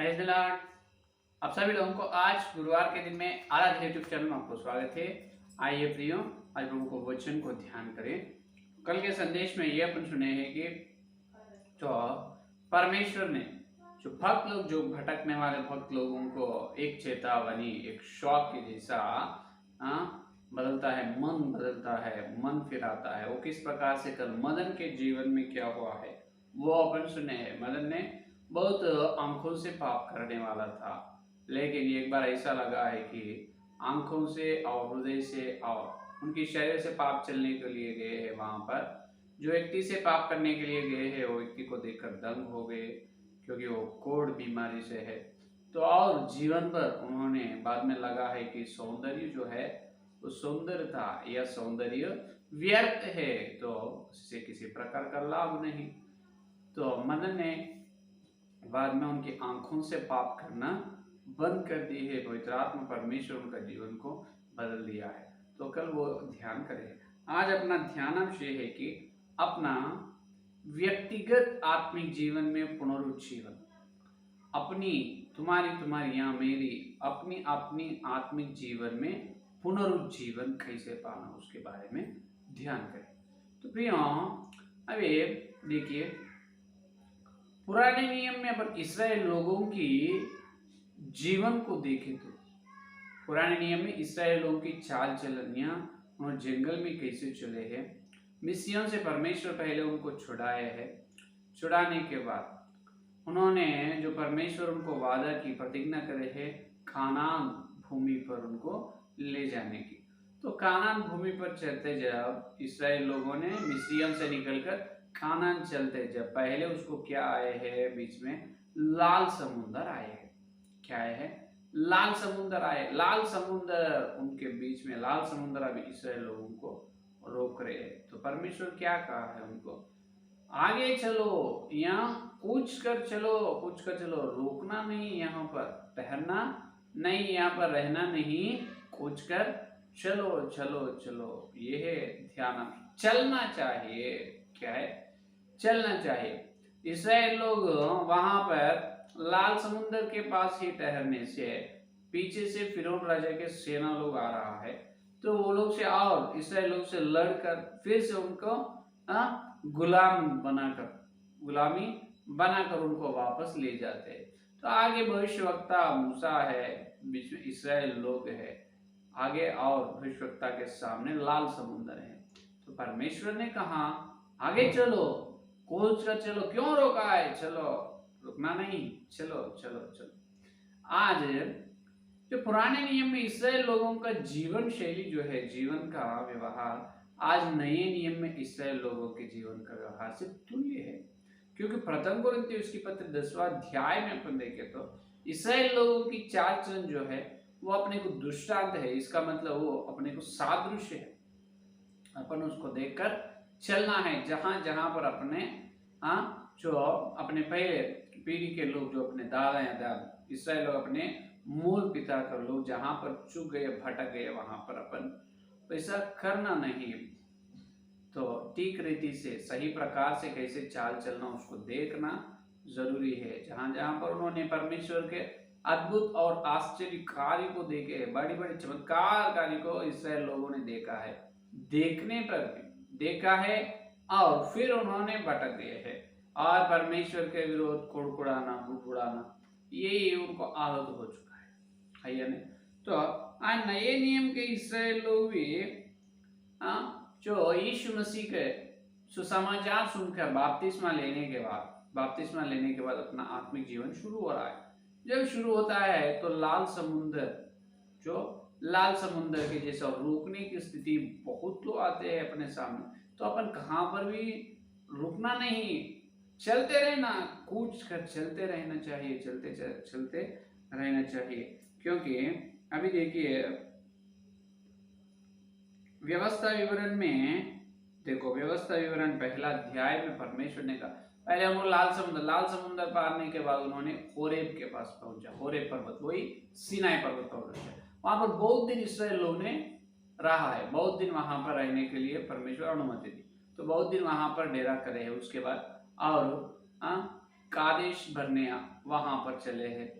Praise the Lord. आप सभी लोगों को आज गुरुवार के दिन में आराध्य यूट्यूब चैनल में आपको स्वागत है। आइए प्रियो, आज प्रभु को वचन को ध्यान करें। कल के संदेश में ये अपन सुने हैं कि जो परमेश्वर ने जो भक्त लोग, जो भटकने वाले भक्त लोगों को एक चेतावनी, एक शॉक के जैसा बदलता है, मन बदलता है, मन फिराता है। वो किस प्रकार से कल मदन के जीवन में क्या हुआ है वो अपन सुने हैं। मदन ने बहुत आंखों से पाप करने वाला था, लेकिन एक बार ऐसा लगा है कि आंखों से और हृदय से और उनकी शरीर से पाप चलने के लिए गए हैं। वहां पर जो व्यक्ति से पाप करने के लिए गए हैं वो व्यक्ति को देखकर दंग हो गए, क्योंकि वो कोढ़ बीमारी से है। तो और जीवन भर उन्होंने बाद में लगा है कि सौंदर्य जो है वो सौंदर्यता या सौंदर्य व्यर्थ है, तो उससे किसी प्रकार का लाभ नहीं। तो मदन ने बाद में उनकी आंखों से पाप करना बंद कर दी है। पवित्र आत्मा परमेश्वर उनका जीवन को बदल दिया है। तो कल वो ध्यान करें। आज अपना ध्यानांश ये है कि अपना व्यक्तिगत आत्मिक जीवन में पुनरुज्जीवन, अपनी तुम्हारी या मेरी अपनी अपनी आत्मिक जीवन में पुनरुज्जीवन कैसे पाना, उसके बारे में ध्यान करें। तो प्रियो, अभी देखिए, पुराने नियम में अपन इस्राएल लोगों की जीवन को देखें तो पुराने नियम में इस्राएल लोगों की चाल चलनियां और जंगल में कैसे चले हैं। मिस्रियों से परमेश्वर पहले उनको छुड़ाए है। छुड़ाने के बाद उन्होंने जो परमेश्वर उनको वादा की, प्रतिज्ञा करे है कानान भूमि पर उनको ले जाने की। तो कानान भूमि पर चलते जब इस्राएल लोगों ने मिस्रियों से निकलकर कानान चलते, जब पहले उसको क्या आए हैं, बीच में लाल समुंदर आए हैं। क्या आए हैं? लाल समुंदर आए। लाल समुंदर उनके बीच में, लाल समुंदर अभी इस्राएल लोगों को रोक रहे हैं। तो परमेश्वर क्या कहा है उनको, आगे चलो, यहाँ कूच कर चलो, कूच कर चलो, रोकना नहीं, यहाँ पर ठहरना नहीं, यहाँ पर रहना नहीं, कूच कर चलो चलो चलो। ये है ध्यान, चलना चाहिए। क्या है? चलना चाहिए। इस्राएल लोग वहां पर लाल समुद्र के पास ही ठहरने से पीछे से फिरौन राजा के सेना लोग आ रहा है, तो वो लोग से और इस्राएल लोग से लड़कर फिर से उनको गुलामी बनाकर उनको वापस ले जाते हैं। तो आगे भविष्यवक्ता मूसा है, बीच में इस्राएल लोग है, आगे और भविष्यवक्ता के सामने लाल समुद्र है। तो परमेश्वर ने कहा आगे चलो, कूच कर चलो, क्यों रोका है, चलो, रुकना नहीं, चलो चलो चलो। आज जो पुराने नियम में इस्राएल लोगों का जीवन शैली जो है, जीवन का व्यवहार, आज नए नियम में इस्राएल लोगों के जीवन का व्यवहार से तुल्य है। क्योंकि प्रथम कोरिन्थियों उसकी पत्र 10वां अध्याय में अपन देखें तो इस्राएल लोगों की चाल चलन जो है वो अपने को दृष्टांत है। इसका मतलब वो अपने को सादृश्य है। अपन उसको देखकर चलना है। जहां जहां पर अपने जो अपने पहले पीढ़ी के लोग, जो अपने दादा या दादा इस्राएल लोग, अपने मूल पिता का लोग जहां पर चूक गए, भटक गए, वहां पर अपन ऐसा करना नहीं। तो ठीक रीति से, सही प्रकार से कैसे चाल चलना, उसको देखना जरूरी है। जहां जहां पर उन्होंने परमेश्वर के अद्भुत और आश्चर्य कार्य को देखे हैं, बड़ी बड़ी चमत्कार कार्य को इस्राएल लोगों ने देखा है, देखने पर भी देखा है, और फिर उन्होंने भटक गए हैं और परमेश्वर के विरोध कुड़कुड़ाना, बुड़बुड़ाना, यही उनको आदत हो चुका है या नहीं। तो आज नए नियम के इस्राएल लोग भी जो यीशु मसीह के सुसमाचार सुनकर बपतिस्मा लेने के बाद अपना आत्मिक जीवन शुरू हो रहा है। जब शुरू होता है तो लाल समुंदर के जैसा रोकने की स्थिति बहुत लोग आते हैं अपने सामने। तो अपन कहाँ पर भी रुकना नहीं, चलते रहना, कूच कर चलते रहना चाहिए, चलते रहना चाहिए। क्योंकि अभी देखिए, व्यवस्था विवरण में देखो, व्यवस्था विवरण पहला अध्याय में परमेश्वर ने कहा, पहले हम लाल समुद्र पारने के बाद उन्होंने होरेब के पास पहुंचा, होरेब पर्वत, वही सीनाई पर्वत पर पहुंचा। वहां पर बहुत दिन इस्राएल लोगों ने रहा है, बहुत दिन वहां पर रहने के लिए परमेश्वर अनुमति दी। तो बहुत दिन वहां पर डेरा करे है। उसके बाद और कादेश बर्नेया वहां पर चले हैं,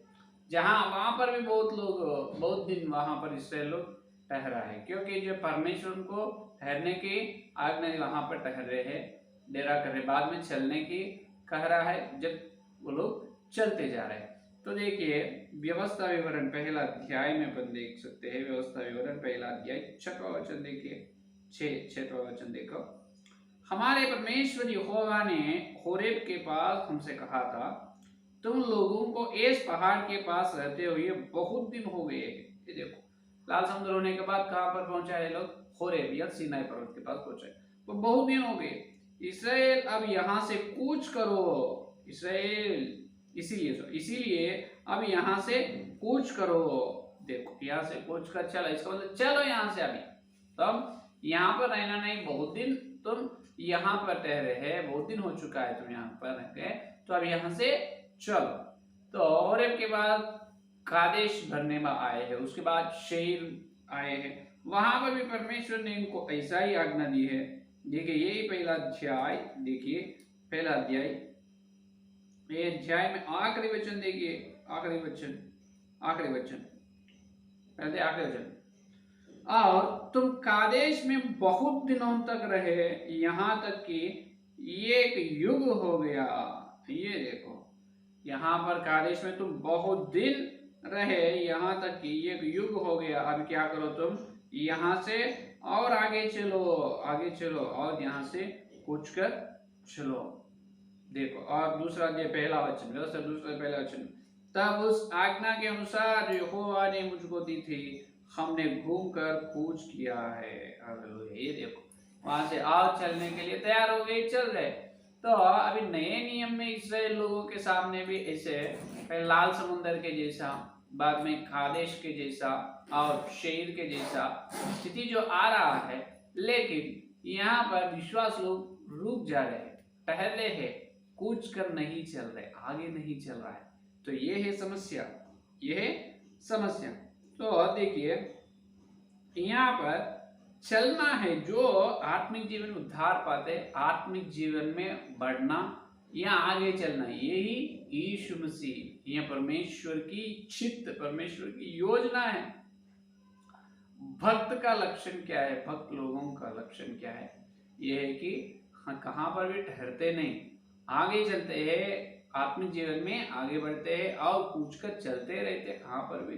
जहां वहां पर भी बहुत लोग बहुत दिन वहां पर इसराइल लोग ठहरा है, क्योंकि जो परमेश्वर उनको ठहरने की आज्ञा वहां पर ठहर रहे हैं, डेरा कर रहे, बाद में चलने की कह रहा है जब वो लोग चलते जा रहे हैं। तो देखिए व्यवस्था विवरण पहला अध्याय में अपन देख सकते हैं, व्यवस्था विवरण पहला अध्याय 6वां वचन देखिए, 6वां वचन देखो। हमारे परमेश्वर यहोवा ने होरेब के पास हमसे कहा था, तुम लोगों को इस पहाड़ के पास रहते हुए बहुत दिन हो गए। ये देखो लाल समुद्र होने के बाद कहां पर पहुंचा है लोग, होरेब या सीनाई पर्वत के पास पहुंचे, तो बहुत दिन हो गए। इसराइल अब यहां से कूच करो, इसराइल इसीलिए अब यहां से कूच करो। देखो यहाँ से कूच कर चलो, इसका मतलब चलो यहाँ से अभी, तब यहाँ पर रहना नहीं, बहुत दिन तुम यहाँ पर ठहरे है, बहुत दिन हो चुका है तुम यहाँ पर रह गए, तो अब यहाँ से चलो। तो होरेब के बाद कादेश भरने में आए हैं, उसके बाद शेर आए हैं, वहां पर भी परमेश्वर ने इनको ऐसा ही आज्ञा दी है। देखिए यही पहला अध्याय, देखिए पहला अध्याय, ये अध्याय में आखिरी वचन देखिए, आखिरी वचन पहले आखिरी वचन, और तुम कादेश में बहुत दिनों तक रहे, यहाँ तक कि एक युग हो गया। ये देखो यहाँ पर कादेश में तुम बहुत दिन रहे, यहाँ तक कि एक युग हो गया। अब क्या करो तुम, यहाँ से और आगे चलो और यहाँ से कूच कर चलो। देखो और दूसरा जो पहला वचन, दूसरा पहला वचन, तब उस आज्ञा के अनुसार जो यहोवा ने मुझको दी थी, हमने घूमकर कूच किया है। ये देखो वहां से आओ चलने के लिए तैयार हो गए, चल रहे। तो अभी नए नियम में इसराइल लोगों के सामने भी ऐसे लाल समुद्र के जैसा, बाद में कादेश के जैसा और शेर के जैसा स्थिति जो आ रहा है, लेकिन यहाँ पर विश्वास लोग रुक जा रहे हैं, ठहर रहे हैं, कूच कर नहीं चल रहे, आगे नहीं चल रहा है। तो ये है समस्या, ये है समस्या। तो देखिए यहाँ पर चलना है, जो आत्मिक जीवन उद्धार पाते, आत्मिक जीवन में बढ़ना या आगे चलना, यही यीशु मसीह, यह परमेश्वर की चित्त, परमेश्वर की योजना है। भक्त का लक्षण क्या है, भक्त लोगों का लक्षण क्या है, यह है कि कहां पर भी ठहरते नहीं, आगे चलते हैं, आत्मिक जीवन में आगे बढ़ते हैं और कूच कर चलते रहते, कहां पर भी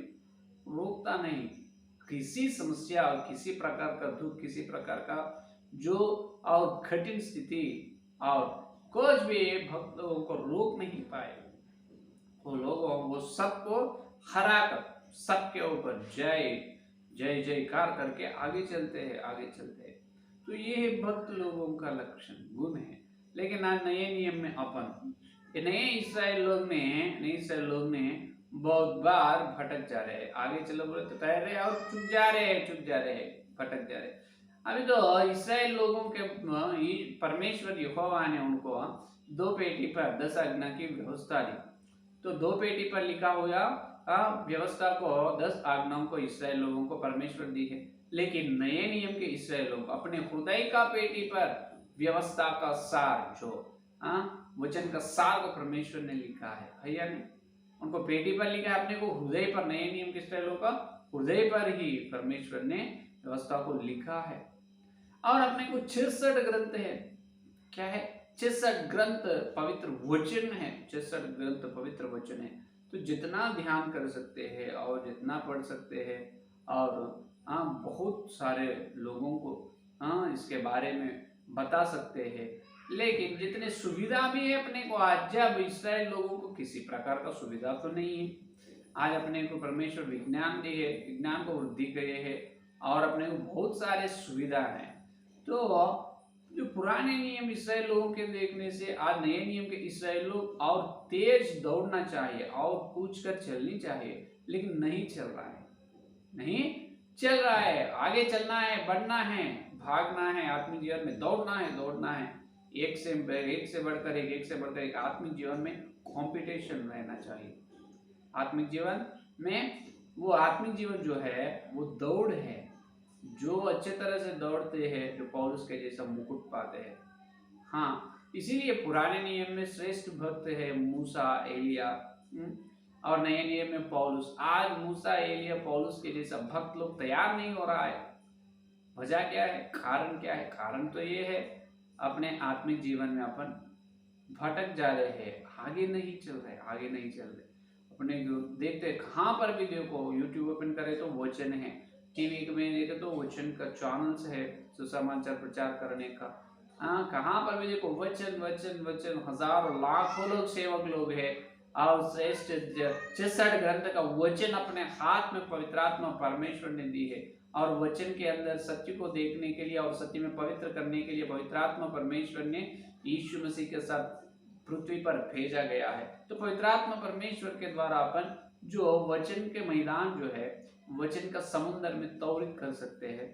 रोकता नहीं। किसी समस्या और किसी प्रकार का दुख, किसी प्रकार का जो और कठिन स्थिति और कुछ भी भक्त लोगों को रोक नहीं पाए। वो लोगों वो सबको हरा कर सबके ऊपर जय जय जयकार करके आगे चलते हैं, आगे चलते हैं। तो ये भक्त लोगों का लक्षण, गुण है। लेकिन आज नए नियम में अपन नए इसराइल लोग ने बहुत बार भटक जा रहे हैं, आगे चलो बोले तो तैर रहे और चुप जा रहे हैं, भटक जा रहे हैं। अभी तो इसराइल लोगों के परमेश्वर यहोवा ने उनको 2 पेटी पर 10 आज्ञा की व्यवस्था दी। तो 2 पेटी पर लिखा हुआ व्यवस्था को, 10 आज्ञाओं को इसराइल लोगों को परमेश्वर दी है। लेकिन नए नियम के इसराइल लोग अपने हृदय का पेटी पर व्यवस्था का सार, जो वचन का सार को परमेश्वर ने लिखा है या नहीं, उनको पेटी पर लिखा है, अपने को हृदय पर, नए नियम के इसराइलों का हृदय पर ही परमेश्वर ने व्यवस्था को लिखा है। और अपने को 66 ग्रंथ है, क्या है, 66 ग्रंथ पवित्र वचन है, 66 ग्रंथ पवित्र वचन है। तो जितना ध्यान कर सकते हैं और जितना पढ़ सकते हैं, और बहुत सारे लोगों को इसके बारे में बता सकते हैं। लेकिन जितने सुविधा भी है अपने को आज, जब इसराइल लोगों को किसी प्रकार का सुविधा तो नहीं है। आज अपने को परमेश्वर विज्ञान दी है, विज्ञान को वृद्धि करे है और अपने को बहुत सारे सुविधा है। तो जो पुराने नियम इसराइल लोगों के देखने से आज नए नियम के इसराइल लोग और तेज दौड़ना चाहिए और कूच कर चलनी चाहिए, लेकिन नहीं चल रहा है, आगे चलना है, बढ़ना है, भागना है, आत्मिक जीवन में दौड़ना है, एक से बढ़कर एक आत्मिक जीवन में कंपटीशन रहना चाहिए। आत्मिक जीवन में वो आत्मिक जीवन जो है वो दौड़ है, जो अच्छे तरह से दौड़ते हैं, जो पौलुस के जैसा मुकुट पाते हैं, हाँ, इसीलिए पुराने नियम में श्रेष्ठ भक्त है मूसा, एलिया, और नए नियम में पौलुस। आज मूसा, एलिया, पौलुस के जैसा भक्त लोग तैयार नहीं हो रहा है। वजह क्या है, कारण क्या है? कारण तो ये है, अपने आत्मिक जीवन में अपन भटक जा रहे हैं, आगे नहीं चल रहे, आगे नहीं चल रहे। अपने देखते कहाँ पर भी देखो, यूट्यूब ओपन करे तो वचन है, टीवी में देखे तो वचन का चैनल्स है सुसमाचार प्रचार करने का। कहाँ पर भी देखो वचन वचन वचन, हजारों लाखों लोग सेवक लोग है, और श्रेष्ठ 66 ग्रंथ का वचन अपने हाथ में पवित्र आत्मा परमेश्वर ने दी है, और वचन के अंदर सत्य को देखने के लिए और सत्य में पवित्र करने के लिए पवित्र आत्मा परमेश्वर ने यीशु मसीह के साथ पृथ्वी पर भेजा गया है। तो पवित्र आत्मा परमेश्वर के द्वारा अपन जो वचन के मैदान जो है, वचन का समुद्र में त्वरित कर सकते हैं।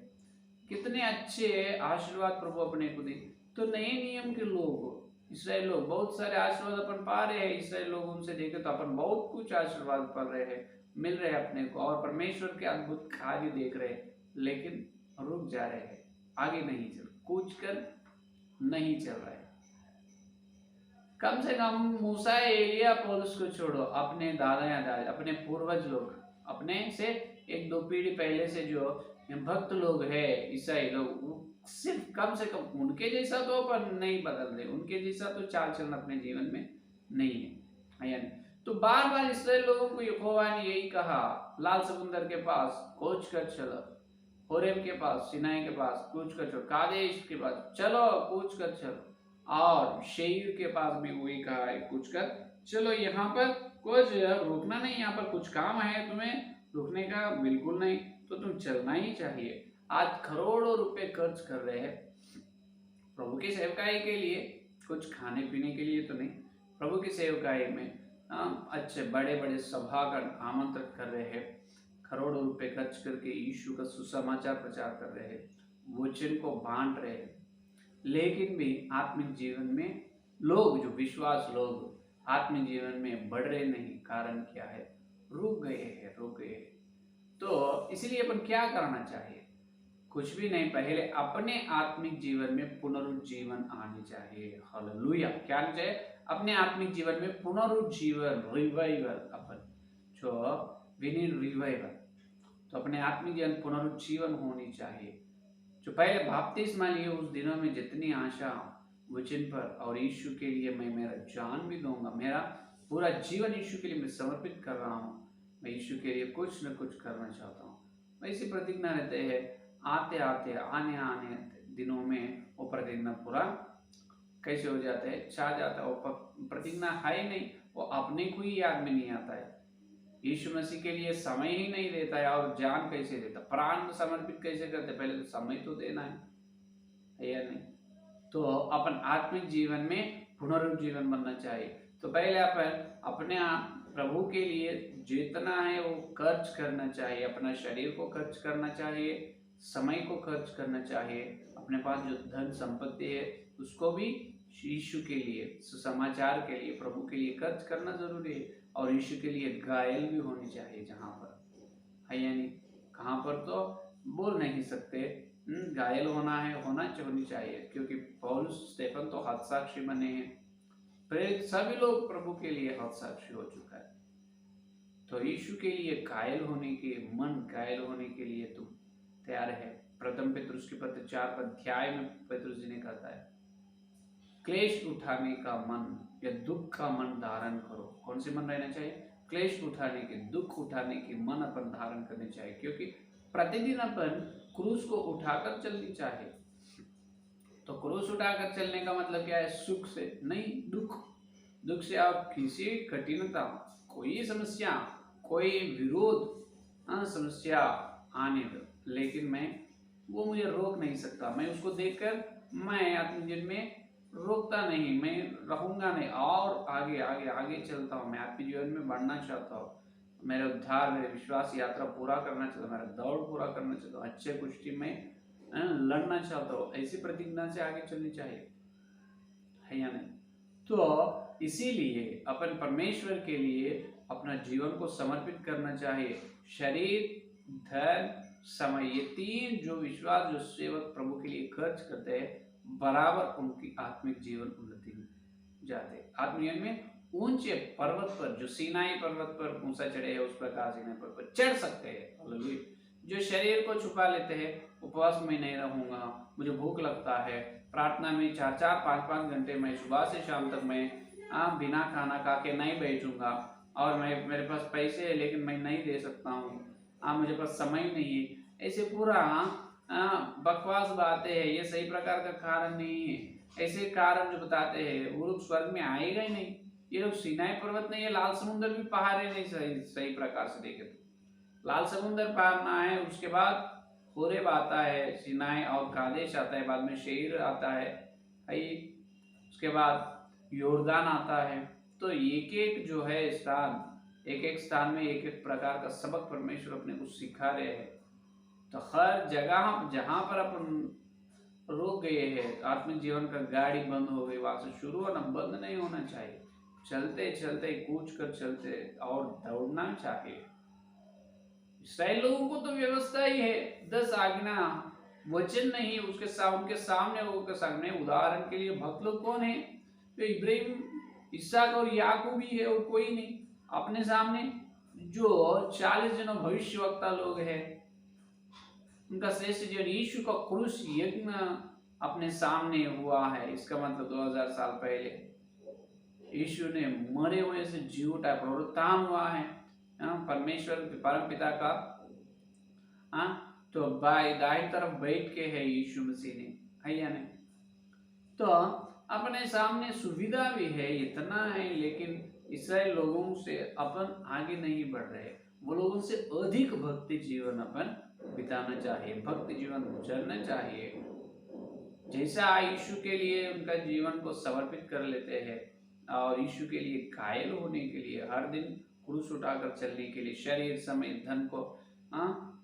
कितने अच्छे आशीर्वाद प्रभु अपने को दी। तो नए नियम के लोग, इसराइल लोग, बहुत सारे आशीर्वाद अपन पा रहे हैं। इसराइल लोग उनसे देखे तो अपन बहुत कुछ आशीर्वाद पा रहे हैं, मिल रहे हैं अपने को, और परमेश्वर के अद्भुत कार्य देख रहे हैं, लेकिन रुक जा रहे हैं, आगे नहीं चल, कुछ कर नहीं चल रहा है। कम से कम मूसा, एलिया, पौलुस को छोड़ो, अपने दादा या दादा, अपने पूर्वज लोग, अपने से 1-2 पीढ़ी पहले से जो भक्त लोग है, ईसाई लोग, सिर्फ कम से कम उनके जैसा तो अपन नहीं बदल रहे, उनके जैसा तो चाल चलन अपने जीवन में नहीं है, यानी। तो बार बार इसराइल लोगों को यहोवा ने यही कहा, लाल समुद्र के पास कूच कर चलो, होरेब के पास, सिनाई के पास कूच कर चलो, कादेश के पास चलो कूच कर चलो, और शेर के पास भी वही कहा है कुछ कर चलो। यहाँ पर कुछ रुकना नहीं, यहाँ पर कुछ काम है तुम्हें, रुकने का बिल्कुल नहीं, तो तुम चलना ही चाहिए। आज करोड़ों रुपए खर्च कर रहे हैं प्रभु की सेवकाई के लिए, कुछ खाने पीने के लिए तो नहीं, प्रभु की सेवकाई में अच्छे बड़े बड़े सभा का आमंत्रित कर रहे हैं, करोड़ों रुपए खर्च करके यीशु का सुसमाचार प्रचार कर रहे हैं, वचन को बांट रहे हैं, लेकिन भी आत्मिक जीवन में लोग, जो विश्वास लोग आत्मिक जीवन में बढ़ रहे नहीं। कारण क्या है? रुक गए हैं, रुक गए। तो इसलिए अपन क्या करना चाहिए? कुछ भी नहीं, पहले अपने आत्मिक जीवन में पुनरुज्जीवन आनी चाहिए। हालेलुया। क्या आना चाहिए? अपने आत्मिक जीवन में पुनरुज्जीवन, रिवाइवल। अपन जो वी नीड रिवाइवल, तो अपने आत्मिक जीवन पुनरुज्जीवन होनी चाहिए। जो पहले बपतिस्मा लिए उस दिनों में जितनी आशा वचन पर और यीशु के लिए मैं मेरा जान भी दूंगा, मेरा पूरा जीवन यीशु के लिए मैं समर्पित कर रहा हूँ, मैं यीशु के लिए कुछ न कुछ करना चाहता हूँ, वैसी प्रतिज्ञा रहते हैं। आते आते आने आने दिनों में वो प्रतिज्ञा पूरा कैसे हो जाता है, छा जाता है। वो प्रतिज्ञा है ही नहीं, वो अपने को ही याद में नहीं आता है। यीशु मसीह के लिए समय ही नहीं देता है, और जान कैसे देता, प्राण समर्पित कैसे करते? पहले तो समय तो देना है या नहीं? तो अपन आत्मिक जीवन में पुनरुज्जीवन बनना चाहिए। तो पहले अपन अपने प्रभु के लिए जितना है वो खर्च करना चाहिए, अपना शरीर को खर्च करना चाहिए, समय को खर्च करना चाहिए, अपने पास जो धन संपत्ति है उसको भी यीशु के लिए, सुसमाचार के लिए, प्रभु के लिए खर्च करना जरूरी है। और यीशु के लिए घायल भी होनी चाहिए जहाँ पर है, यानी कहाँ पर तो बोल नहीं सकते, घायल होना है, होनी चाहिए, क्योंकि पौलुस, स्टेफन तो हतसाक्षी बने हैं, प्रेरित सभी लोग प्रभु के लिए हतसाक्षी हो चुका है। तो यीशु के लिए घायल होने के मन, घायल होने के लिए तुम तैयार है? प्रथम पेतरुस के पत्र 4 अध्याय में पेतरुस जी ने कहता है, क्लेश उठाने का मन या दुख का मन धारण करो। कौन से मन रहना चाहिए? क्लेश उठाने के, दुख उठाने के मन अपन धारण करने चाहिए, क्योंकि प्रतिदिन अपन क्रूस को उठाकर चलनी चाहिए। तो क्रूस उठाकर चलने का मतलब क्या है? सुख से नहीं, दुख से आप किसी कठिनता, कोई समस्या, कोई विरोध, समस्या आने दो, लेकिन मैं वो मुझे रोक नहीं सकता। मैं उसको देखकर मैं अपने जीवन में रोकता नहीं, मैं रहूंगा नहीं, और आगे आगे आगे चलता हूँ। मैं आपके जीवन में बढ़ना चाहता हूँ, मेरे उद्धार, मेरे विश्वास यात्रा पूरा करना चाहता हूँ, मेरा दौड़ पूरा करना चाहता हूँ, अच्छे कुश्ती में लड़ना चाहता हूँ। ऐसी प्रतिज्ञा से आगे चलनी चाहिए, है या नहीं? तो इसीलिए अपन परमेश्वर के लिए अपना जीवन को समर्पित करना चाहिए। शरीर, धन, समय, ये तीन जो विश्वास, जो सेवक प्रभु के लिए खर्च करते हैं, बराबर उनकी आत्मिक जीवन उन्नति में जाते हैं। आत्मिक जीवन में ऊंचे पर्वत पर, जो सीनाई पर्वत पर मूसा चढ़े हैं उस प्रकार सीनाई पर्वत पर चढ़ सकते हैं। हालेलुया। जो शरीर को छुपा लेते हैं, उपवास में नहीं रहूंगा, मुझे भूख लगता है, प्रार्थना में 4-4, 5-5 घंटे मैं सुबह से शाम तक मैं बिना खाना खा के नहीं बैठूंगा, और मैं मेरे पास पैसे है लेकिन मैं नहीं दे सकता हूँ, मुझे पास समय नहीं है, ऐसे पूरा बकवास बातें है। ये सही प्रकार का कारण नहीं है। ऐसे कारण जो बताते हैं वो लोग स्वर्ग में आएगा ही नहीं। ये लोग सीनाई पर्वत नहीं है, लाल समुद्र भी पार है नहीं। सही प्रकार से देखे तो लाल समुद्र पारना है, उसके बाद होरेब आता है, सीनाई और कादेश आता है, बाद में शेर आता है, उसके बाद योर्दान आता है। तो एक एक जो है स्थान, एक एक स्थान में एक एक प्रकार का सबक परमेश्वर अपने को सिखा रहे हैं। तो हर जगह जहां पर अपन रुक गए हैं, आत्मिक जीवन का गाड़ी बंद हो गई, वहां से शुरू होना बंद नहीं होना चाहिए। चलते चलते कूच कर चलते और दौड़ना चाहिए। इसराइल लोगों को तो व्यवस्था ही है, 10 आज्ञा वचन नहीं, उनके सामने उदाहरण के लिए भक्त लोग कौन है? तो इब्राहिम, इसहाक और याकूब ही है, और कोई नहीं। अपने सामने जो 40 जनों भविष्यवक्ता लोग हैं, उनका श्रेष्ठ जीवन यीशु का क्रूस यज्ञ अपने सामने हुआ है। इसका मतलब 2000 साल पहले यीशु ने मरे हुए से जी उठा, पुनरुत्थान हुआ है। परमेश्वर परम पिता का तो दाहिनी तरफ बैठ के है यीशु मसीह ने, है या नहीं? तो अपने सामने सुविधा भी है, इतना है, लेकिन इसराइल लोगों से अपन आगे नहीं बढ़ रहे। वो लोगों से अधिक भक्ति जीवन अपन बिताना चाहिए, भक्ति जीवन गुजरना चाहिए। जैसा यीशु के लिए उनका जीवन को समर्पित कर लेते हैं, और यीशु के लिए घायल होने के लिए, हर दिन क्रूस उठाकर चलने के लिए, शरीर समय धन को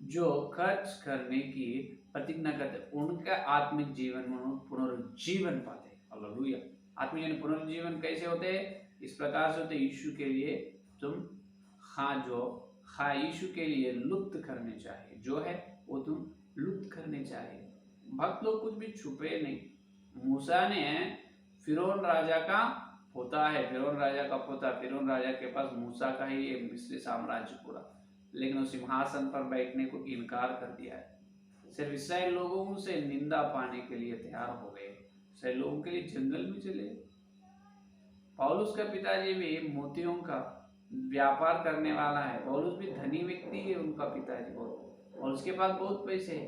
जो खर्च करने की प्रतिज्ञा करते, उनका आत्मिक जीवन में पुनरुज्जीवन पाते। हालेलुया। आत्मिक जीवन पुनरुज्जीवन कैसे होते हैं? इस प्रकार से होते, यीशु के लिए तुम यीशु के लिए लुप्त करने चाहिए, जो है वो तुम लुप्त करने चाहिए। भक्त लोग कुछ भी छुपे नहीं। मूसा ने फिरौन राजा का पोता है, फिरौन राजा के पास मूसा का ही एक मिस्री साम्राज्य पूरा, लेकिन वो सिंहासन पर बैठने को इनकार कर दिया है। सिर्फ इसराइल लोगों से निंदा पाने के लिए तैयार हो गए, इसराइल लोगों के लिए जंगल में चले। पौलुस का पिताजी भी मोतियों का व्यापार करने वाला है। पौलुस भी धनी व्यक्ति है, उनका पिताजी बहुत, और उसके पास बहुत पैसे है,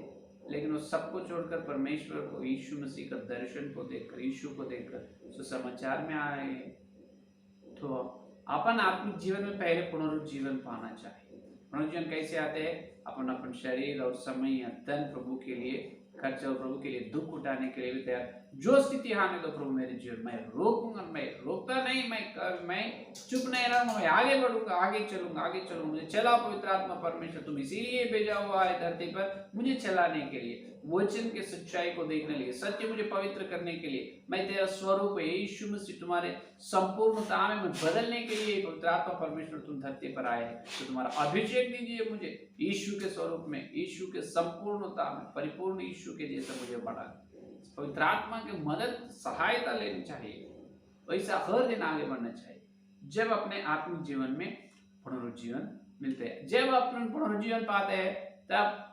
लेकिन वो सबको छोड़कर परमेश्वर को, यीशु मसीह का दर्शन को देखकर, यीशु को देखकर सुसमाचार में आए हैं। तो अपन आत्मिक जीवन में पहले पुनरुज्जीवन पाना चाहिए। पुनरुज्जीवन कैसे आते हैं? अपन शरीर और समय या धन प्रभु के लिए खर्च, और प्रभु के लिए दुख उठाने के लिए भी तैयार। जो स्थिति आने दो प्रभु मेरे जीवन, मैं रोकूंगा, मैं रोकता नहीं, मैं चुप नहीं रहूंगा, मैं आगे बढ़ूंगा, आगे चलूंगा। मुझे चला पवित्र आत्मा परमेश्वर, तुम इसीलिए भेजा हुआ है धरती पर, मुझे चलाने के लिए, वचन के सच्चाई को देखने के लिए, सत्य मुझे पवित्र करने के लिए। मैं तेरा स्वरूप है यीशु मसीह, तुम्हारे संपूर्णता में बदलने के लिए पवित्र आत्मा परमेश्वर तुम धरती पर आए हैं। तो तुम्हारा अभिषेक दीजिए मुझे यीशु के स्वरूप में, यीशु के संपूर्णता में, परिपूर्ण यीशु के जैसा मुझे बढ़ा। पवित्र आत्मा की मदद, सहायता लेनी चाहिए, वैसा हर दिन आगे बढ़ना चाहिए। जब अपने आत्मिक जीवन में पुनरुज्जीवन मिलते हैं, जब अपन पुनरुज्जीवन पाते हैं, तब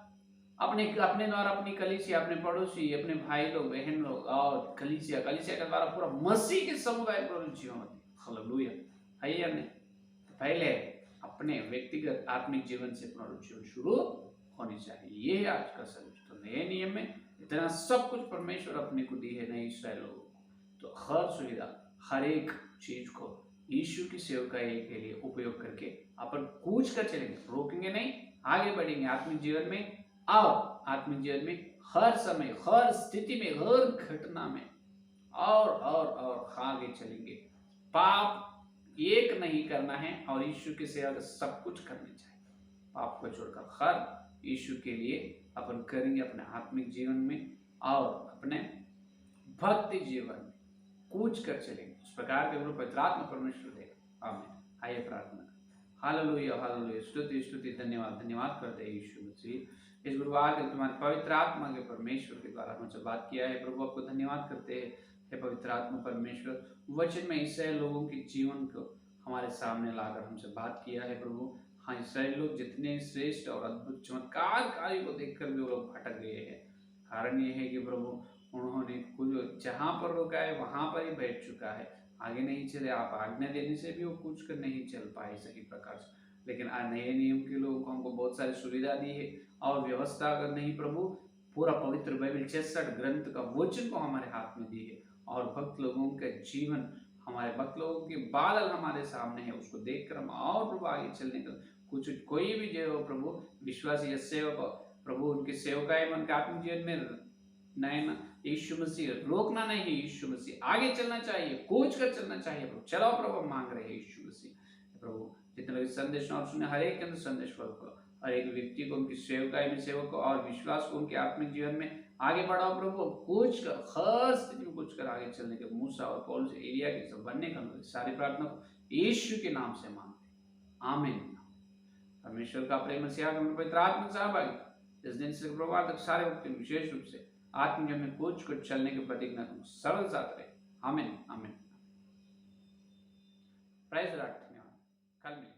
अपने द्वारा अपनी कलीसिया, अपने पड़ोसी, अपने भाई लोग, बहन लोग, और कलीसिया के द्वारा पूरा मसीह के समुदाय पुनरुज्जीवन होती है। हालेलुया। है या नहीं? पहले अपने व्यक्तिगत आत्मिक जीवन से पुनरुज्जीवन शुरू होनी चाहिए। ये है आज का संदेश। तो नए नियम में इतना सब कुछ परमेश्वर अपने को दी है, नए इस्राएल लोगों को। तो हर सुविधा, हर एक चीज को यीशु की सेवकाई के लिए उपयोग करके अपन कूच कर चलेंगे, रोकेंगे नहीं, आगे बढ़ेंगे आत्मिक जीवन में। और आत्मिक जीवन में हर समय, हर स्थिति में, हर घटना में और आगे चलेंगे। पाप एक नहीं करना है, और यीशु की सेवा का सब कुछ करना चाहिए। पाप को छोड़कर हर यीशु के लिए अपन करेंगे अपने आत्मिक जीवन में, और अपने भक्ति जीवन में कूच कर चलेंगे। उस प्रकार के पवित्र आत्मा परमेश्वर देगा। आमीन। आइए प्रार्थना। Hallelujah, hallelujah. स्तुति स्तुति, धन्यवाद करते हैं यीशु मसीह। इस गुरुवार के तुम्हारे पवित्र आत्मा के परमेश्वर के द्वारा हमसे बात किया है प्रभु, आपको धन्यवाद करते हैं। हे पवित्र आत्मा परमेश्वर, वचन में इसराइल लोगों के जीवन को हमारे सामने लाकर हमसे बात किया है प्रभु। हाँ, इसराइल लोग जितने श्रेष्ठ और अद्भुत चमत्कार कार्य को देखकर भी वो लोग भटक गए हैं। कारण ये है कि प्रभु उन्होंने कुछ जहाँ पर रोका है वहां पर ही बैठ चुका है, आगे नहीं चले। आप आज्ञा देने से भी वो कुछ कर नहीं चल पाए सही प्रकार से। लेकिन नए नियम के लोगों को हमको बहुत सारी सुविधा दी है और व्यवस्था अगर नहीं प्रभु, पूरा पवित्र बाइबल 66 ग्रंथ का वचन को हमारे हाथ में दी है और भक्त लोगों का जीवन, हमारे भक्त लोगों के बादल हमारे सामने है, उसको देखकर हम और प्रभु आगे चलने का कुछ कोई भी जो प्रभु विश्वासी या सेवक प्रभु उनके सेवकाई मन के आत्मिक जीवन में नए यीशु मसीह रोकना नहीं है, यीशु मसीह आगे चलना चाहिए, कोच कर चलना चाहिए प्रभु। चलो प्रभु मांग रहे हैं यीशु मसीह प्रभु, जितने लोग संदेश और सुने हर एक के अंदर संदेश को, हर एक व्यक्ति को उनकी सेवकाई में सेवक को और विश्वास को उनके आत्मिक जीवन में आगे बढ़ाओ प्रभु। कोच कर हर स्थिति में कोच कर आगे चलने के मूसा और पौलुस एलिया के सब बनने का सारी प्रार्थना को यीशु के नाम से मांगते हैं, आमीन। परमेश्वर का प्रेम से पवित्र आत्मिक सहभागी इस दिन से प्रभाव तक सारे व्यक्ति विशेष रूप से आत्मजीवन में कोच कर चलने के प्रतिज्ञा सरल साथ रहे, आमीन आमीन। प्राइज रात, धन्यवाद, कल मिलेंगे।